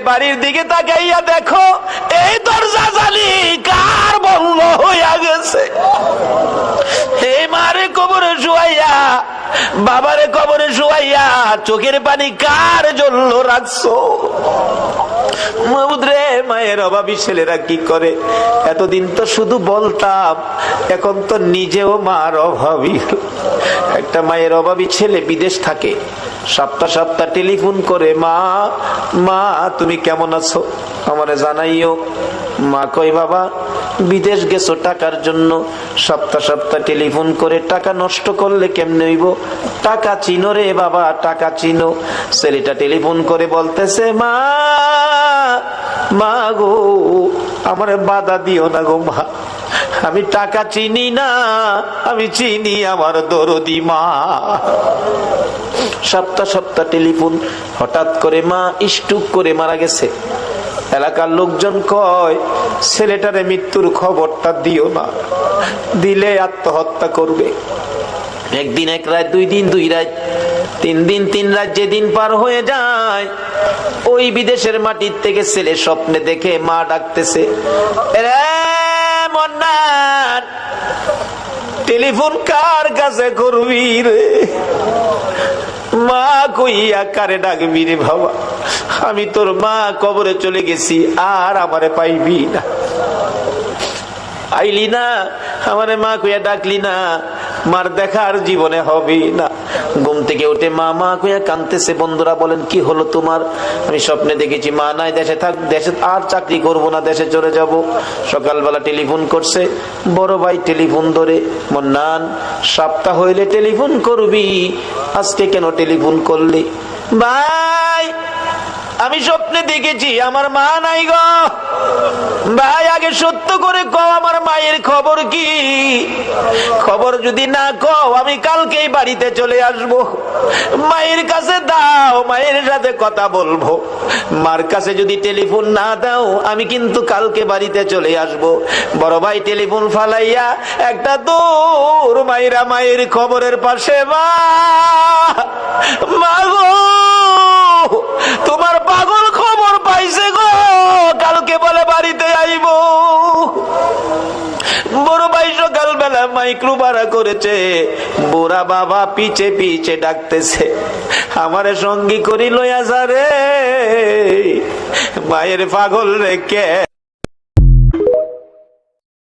বাড়ির দিকে তাকাইয়া দেখো এই দরজা জালি কার বন্ধ হইয়া গেছে। এই মারে কবরে শুয়াইয়া, বাবারে কবরে শুয়াইয়া চোখের পানি কার জন্য রাখছো? মাহমুদরে, মায়ের অভাবী ছেলেরা কি করে? এতদিন তো শুধু বলতাম, এখন তো নিজেও মার অভাবী। একটা মায়ের অভাবী ছেলে বিদেশ থাকে, সপ্তাহ সপ্তাহ টেলিফোন করে, মা মা তুমি কেমন আছো, আমারে জানাইও। মা কই, বাবা বিদেশ গেছো টাকার জন্য, সপ্তাহ সপ্তাহ টেলিফোন করে টাকা নষ্ট করলে কেমনে হইব? টাকা চিনো রে বাবা, টাকা চিনো। ছেলেটা টেলিফোন করে বলতেছে, মা মা গো আমারে বাধা দিও না গো মা, আমি টাকা চিনি না, আমি চিনি আমার দরদি মা। সপ্তাহ সপ্তাহ টেলিফোন। হঠাৎ করে মা স্ট্রোক করে মারা গেছে। এলাকার লোকজন কয়, ছেলেটারে মৃত্যুর খবরটা দিও না, দিলে আত্মহত্যা করবে। একদিন এক রাত, 2 দিন 2 রাত, 3 দিন 3 রাত যেদিন পার হয়ে যায়, ওই বিদেশের মাটির থেকে ছেলে স্বপ্নে দেখে মা ডাকতেছে, রে মন্নান, টেলিফোন কার কাছে করবি রে? মা কইয়া কারে ডাকবি রে বাবা, আমি তোর মা, কবরে চলে গেছি, আর আমারে পাইবি না। আইলি না, আমারে মা কইয়া ডাকলি না, মার দেখার জীবনে হবে না। ঘুম থেকে উঠে মা মা কইয়া কাঁদতেছে। বন্ধুরা বলেন, কি হলো তোমার? আমি স্বপ্নে দেখেছি মা নাই, দেশে থাক, দেশে আর চাকরি করব না, দেশে চলে যাব। সকালবেলা টেলিফোন করছে, বড় ভাই টেলিফোন ধরে, মন্নান সপ্তাহ হইলে টেলিফোন করবি, আজকে কেন টেলিফোন করলি? ভাই আমি স্বপ্নে দেখেছি আমার মা নাই গো। ভাই আগে সত্য করে কও, আমার মায়ের খবর কি? খবর যদি না কও, আমি কালকেই বাড়িতে চলে আসব। মায়ের কাছে দাও, মায়ের সাথে কথা বলবো। মার কাছে যদি টেলিফোন না দাও, আমি কিন্তু কালকে বাড়িতে চলে আসব। বড় ভাই টেলিফোন ফালাইয়া একটা দৌড় মাইরা মায়ের খবরের পাশে, মা মা গো তোমার পাগল খবর পাইছে গো, কালকে বলে বাড়িতে আইব। বড় ভাই সকালবেলা মাইক্রো ভাড়া করেছে, বুড়া বাবা পিছে পিছে ডাকতেছে, আমারে সঙ্গী করি লইয়া যা রে, মায়ের পাগল রেখে।